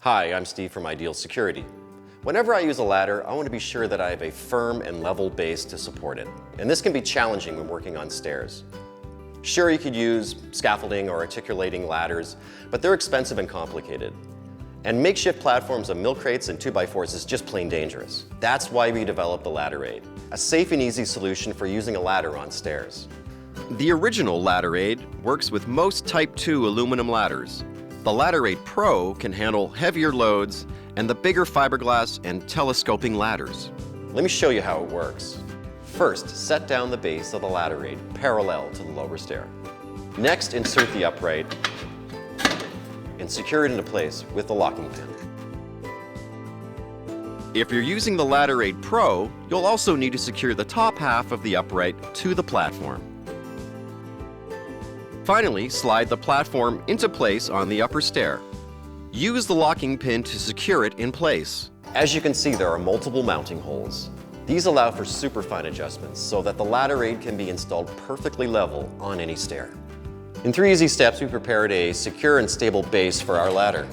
Hi, I'm Steve from Ideal Security. Whenever I use a ladder, I want to be sure that I have a firm and level base to support it. And this can be challenging when working on stairs. Sure, you could use scaffolding or articulating ladders, but they're expensive and complicated. And makeshift platforms of milk crates and 2x4s is just plain dangerous. That's why we developed the Ladder-Aide, a safe and easy solution for using a ladder on stairs. The original Ladder-Aide works with most Type 2 aluminum ladders. The Ladder-Aide Pro can handle heavier loads and the bigger fiberglass and telescoping ladders. Let me show you how it works. First, set down the base of the Ladder-Aide parallel to the lower stair. Next, insert the upright and secure it into place with the locking pin. If you're using the Ladder-Aide Pro, you'll also need to secure the top half of the upright to the platform. Finally, slide the platform into place on the upper stair. Use the locking pin to secure it in place. As you can see, there are multiple mounting holes. These allow for super fine adjustments so that the Ladder-Aide can be installed perfectly level on any stair. In 3 easy steps, we prepared a secure and stable base for our ladder.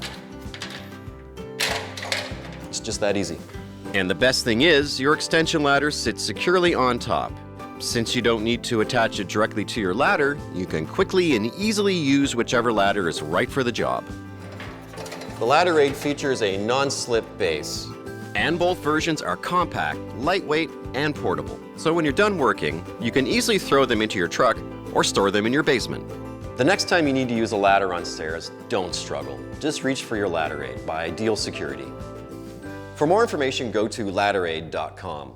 It's just that easy. And the best thing is, your extension ladder sits securely on top. Since you don't need to attach it directly to your ladder, you can quickly and easily use whichever ladder is right for the job. The Ladder-Aide features a non-slip base. And both versions are compact, lightweight, and portable. So when you're done working, you can easily throw them into your truck or store them in your basement. The next time you need to use a ladder on stairs, don't struggle. Just reach for your Ladder-Aide by Ideal Security. For more information, go to LADDERADE.com.